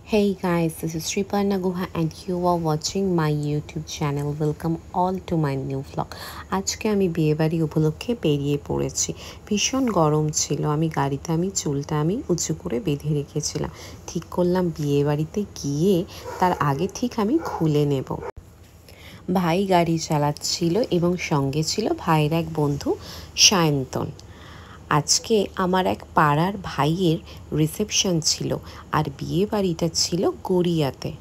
Hey guys, this is Sriparna Guha and you are watching my YouTube channel. Welcome all to my new vlog. আজকে আমি বিয়েবাড়ি উপলক্ষে বেরিয়ে পড়েছি। ভীষণ গরম ছিল। গাড়িতে চুলটা উঁচু করে বেঁধে রেখেছিলাম। ঠিক করলাম বিয়েবাড়িতে গিয়ে তার আগে ঠিক আমি খুলে নেব। ভাই গাড়ি চালাচ্ছিল এবং সঙ্গে ছিল ভাইয়ের এক বন্ধু সায়ন্তন। আজকে আমার এক পাড়ার ভাইয়ের রিসেপশন ছিল আর বিয়ে বাড়িটা ছিল গড়িয়াতে।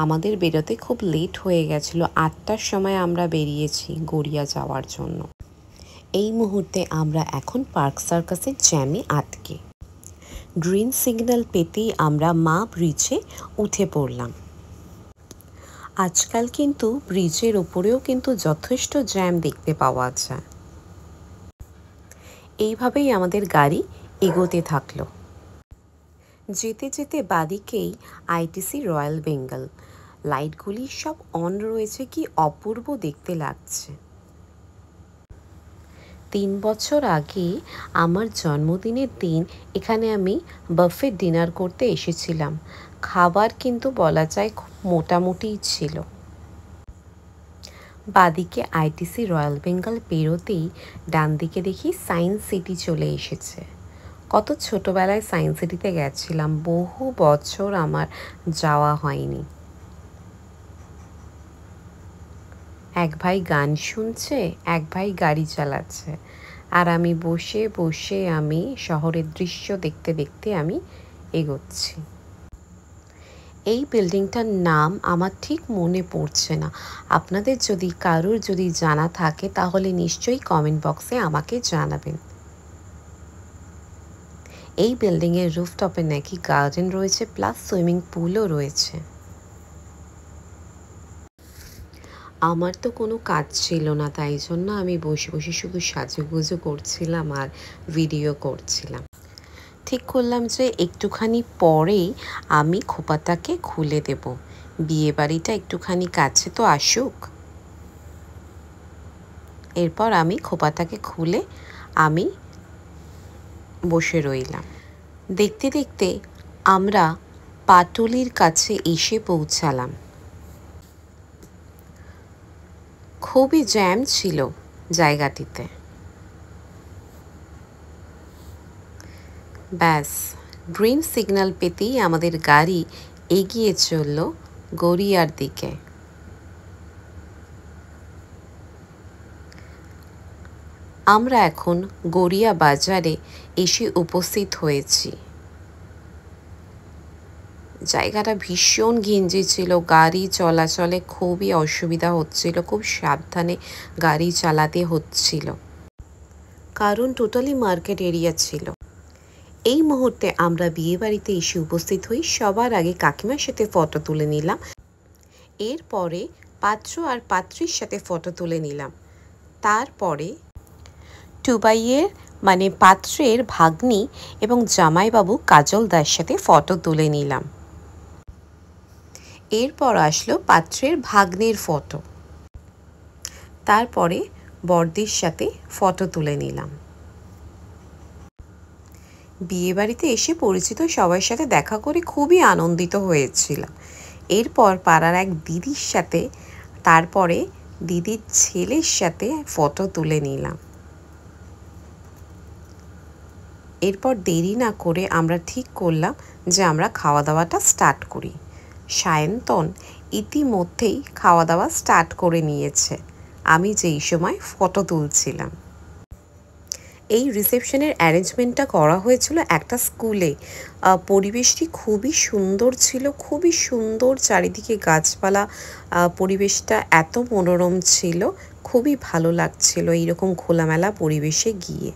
আমাদের বেরোতে খুব লেট হয়ে গেছিল। ৮টার সময় আমরা বেরিয়েছি গড়িয়া যাওয়ার জন্য। এই মুহূর্তে আমরা এখন পার্ক সার্কাসের জ্যামে আটকে। গ্রিন সিগন্যাল পেতেই আমরা মা ব্রিজে উঠে পড়লাম। আজকাল কিন্তু ব্রিজের ওপরেও কিন্তু যথেষ্ট জ্যাম দেখতে পাওয়া যায়। এইভাবেই আমাদের গাড়ি এগোতে থাকলো। যেতে যেতে বাদিকেই আইটিসি রয়্যাল বেঙ্গল। লাইটগুলি সব অন রয়েছে, কি অপূর্ব দেখতে লাগছে। ৩ বছর আগে আমার জন্মদিনের দিন এখানে আমি বাফে ডিনার করতে এসেছিলাম। খাবার কিন্তু বলা যায় খুব মোটামুটিই ছিল। বাদিকে আইটিসি রয়্যাল বেঙ্গল পেরোতেই ডান দিকে দেখি সায়েন্স সিটি চলে এসেছে। কত ছোটোবেলায় সায়েন্স সিটিতে গেছিলাম, বহু বছর আমার যাওয়া হয়নি। এক ভাই গান শুনছে, এক ভাই গাড়ি চালাচ্ছে, আর আমি বসে বসে শহরের দৃশ্য দেখতে দেখতে এগোচ্ছি। এই বিল্ডিংটার নাম আমার ঠিক মনে পড়ছে না। আপনাদের যদি কারোর জানা থাকে তাহলে নিশ্চয়ই কমেন্ট বক্সে আমাকে জানাবেন। এই বিল্ডিংয়ের রুফটপে নাকি গার্ডেন রয়েছে, প্লাস সুইমিং পুলও রয়েছে। আমার তো কোনো কাজ ছিল না, তাই জন্য আমি বসে বসে শুধু সাজুগুজু করছিলাম আর ভিডিও করছিলাম। ঠিক করলাম যে একটুখানি পরেই আমি খোপাটাকে খুলে দেব। বিয়েবাড়িটা একটুখানি কাছে তো আসুক। এরপর আমি খোপাটাকে খুলে বসে রইলাম। দেখতে দেখতে আমরা পাটুলির কাছে এসে পৌঁছালাম। খুবই জ্যাম ছিল জায়গাটিতে। ব্যাস, গ্রিন সিগন্যাল পেতেই আমাদের গাড়ি এগিয়ে চলল গড়িয়ার দিকে। আমরা এখন গড়িয়া বাজারে এসে উপস্থিত হয়েছি। জায়গাটা ভীষণ ঘিঞ্জি ছিল, গাড়ি চলাচলে খুবই অসুবিধা হচ্ছিল, খুব সাবধানে গাড়ি চালাতে হচ্ছিল, কারণ টোটালি মার্কেট এরিয়া ছিল। এই মুহূর্তে আমরা বিয়েবাড়িতে এসে উপস্থিত হই। সবার আগে কাকিমার সাথে ফটো তুলে নিলাম, এরপরে পাত্র আর পাত্রীর সাথে ফটো তুলে নিলাম। তারপরে টুবাইয়ের পাত্রের ভাগ্নি এবং জামাইবাবু কাজল দার সাথে ফটো তুলে নিলাম। এরপর আসলো পাত্রের ভাগ্নির ফটো। তারপরে বরদির সাথে ফটো তুলে নিলাম। বিয়েবাড়িতে এসে পরিচিত সবার সাথে দেখা করে খুবই আনন্দিত হয়েছিলাম। এরপর পাড়ার এক দিদির সাথে, তারপরে দিদির ছেলের সাথে ফটো তুলে নিলাম। এরপর দেরি না করে আমরা ঠিক করলাম যে আমরা খাওয়া দাওয়াটা স্টার্ট করি। সায়ন্তন ইতিমধ্যেই খাওয়া দাওয়া স্টার্ট করে নিয়েছে আমি যেই সময় ফটো তুলছিলাম। এই রিসেপশনের অ্যারেঞ্জমেন্টটা করা হয়েছিল একটা স্কুলে। পরিবেশটি খুবই সুন্দর ছিল, খুবই সুন্দর, চারিদিকে গাছপালা, পরিবেশটা এত মনোরম ছিল, খুবই ভালো লাগছিল এইরকম খোলামেলা পরিবেশে গিয়ে।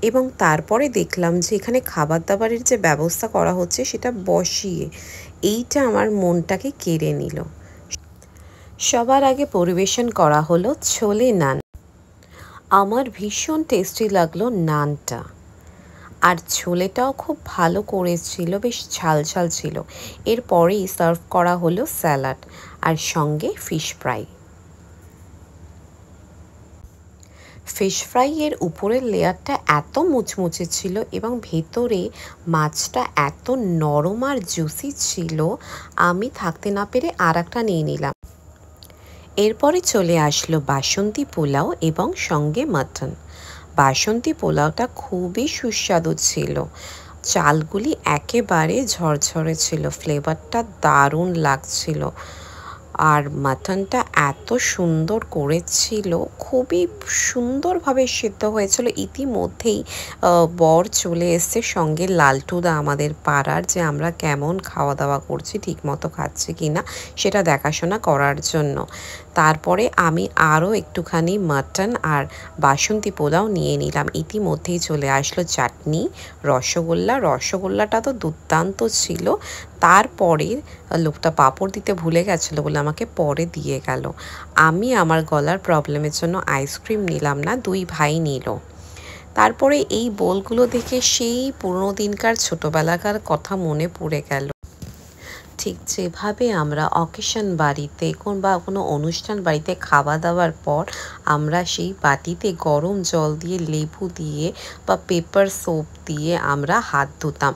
এবং তারপরে দেখলাম যে এখানে খাবার দাবারের যে ব্যবস্থা করা হচ্ছে সেটা বসিয়ে, এইটা আমার মনটাকে কেড়ে নিল। সবার আগে পরিবেশন করা হলো ছোলে নান। আমার ভীষণ টেস্টি লাগলো নানটা, আর ছোলেটাও খুব ভালো করেছিল, বেশ ঝাল ঝাল ছিল। এরপরেই সার্ভ করা হলো স্যালাড আর সঙ্গে ফিশ ফ্রাই। ফিশ ফ্রাই এর উপরের লেয়ারটা এত মুচমুচে ছিল এবং ভেতরে মাছটা এত নরম আর জুসি ছিল, আমি থাকতে না পেরে আর একটা নিয়ে নিলাম। এরপরে চলে আসলো বাসন্তী পোলাও এবং সঙ্গে মাটন। বাসন্তী পোলাওটা খুবই সুস্বাদু ছিল, চালগুলি একেবারে ঝরঝরে ছিল, ফ্লেভারটা দারুণ লাগছিল। আর মাটনটা এত সুন্দর করেছিল, খুবই সুন্দরভাবে সিদ্ধ হয়েছিল। ইতিমধ্যেই বর চলে এসছে, সঙ্গে লালটুদা আমাদের পাড়ার, যে আমরা কেমন খাওয়া দাওয়া করছি, ঠিকমতো খাচ্ছি কিনা সেটা দেখাশোনা করার জন্য। তারপরে আমি আরও একটুখানি মাটন আর বাসন্তী পোলাও নিয়ে নিলাম। ইতিমধ্যেই চলে আসলো চাটনি, রসগোল্লাটা তো দুর্দান্ত ছিল। তারপরে লোকটা পাঁপড় দিতে ভুলে গেছিলো বলে আমাকে পরে দিয়ে গেল। আমি আমার গলার প্রবলেমের জন্য আইসক্রিম নিলাম না, দুই ভাই নিল। তারপরে এই বোলগুলো দেখে সেই পুরনো দিনকার ছোটোবেলাকার কথা মনে পড়ে গেল। ঠিক যেভাবে আমরা অকেশন বাড়িতে বা কোনো অনুষ্ঠান বাড়িতে খাওয়া দাওয়ার পর আমরা সেই বাটিতে গরম জল দিয়ে, লেবু দিয়ে বা পেপার সোপ দিয়ে আমরা হাত ধুতাম।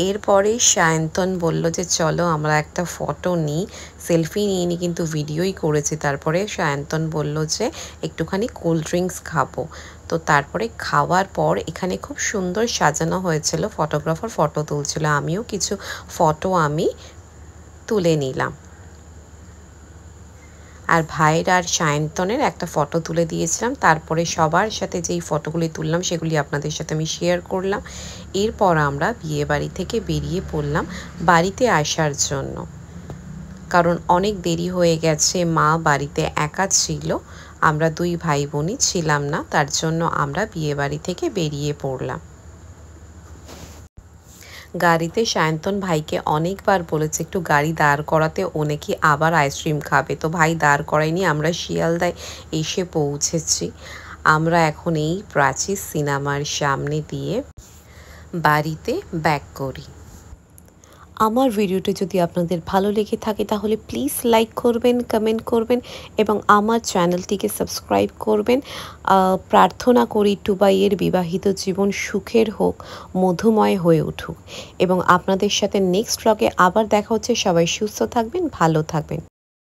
এরপরে সায়ন্তন বলল যে চলো আমরা একটা ফটো নিই। সেলফি নিয়ে নিই, কিন্তু ভিডিওই করেছি। তারপরে সায়ন্তন বলল যে একটুখানি কোল্ড ড্রিঙ্কস খাবো। তো তারপরে খাওয়ার পর এখানে খুব সুন্দর সাজানো হয়েছিল, ফটোগ্রাফার ফটো তুলছিল, আমিও কিছু ফটো তুলে নিলাম। আর ভাইয়ের আর সায়ন্তনের একটা ফটো তুলে দিয়েছিলাম। তারপরে সবার সাথে যেই ফটোগুলি তুললাম সেগুলি আপনাদের সাথে আমি শেয়ার করলাম। এরপর আমরা বিয়ে বাড়ি থেকে বেরিয়ে পড়লাম বাড়িতে আসার জন্য, কারণ অনেক দেরি হয়ে গেছে। মা বাড়িতে একা ছিল, আমরা দুই ভাই বোনই ছিলাম না, তার জন্য আমরা বিয়ে বাড়ি থেকে বেরিয়ে পড়লাম। গাড়িতে সায়ন্তন ভাইকে অনেকবার বলেছে একটু গাড়ি দাঁড় করাতে, ও নাকি আবার আইসক্রিম খাবে। তো ভাই দাঁড় করায়নি, আমরা শিয়ালদায় এসে পৌঁছেছি। আমরা এখন এই প্রাচীর সিনেমার সামনে দিয়ে বাড়িতে ব্যাক করি। আমার ভিডিওটি যদি আপনাদের ভালো লেগে থাকে তাহলে প্লিজ লাইক করবেন, কমেন্ট করবেন এবং আমার চ্যানেলটিকে সাবস্ক্রাইব করবেন। প্রার্থনা করি টুবাইয়ের বিবাহিত জীবন সুখের হোক, মধুময় হয়ে উঠুক এবং আপনাদের সাথে নেক্সট ব্লগে আবার দেখা হচ্ছে। সবাই সুস্থ থাকবেন, ভালো থাকবেন।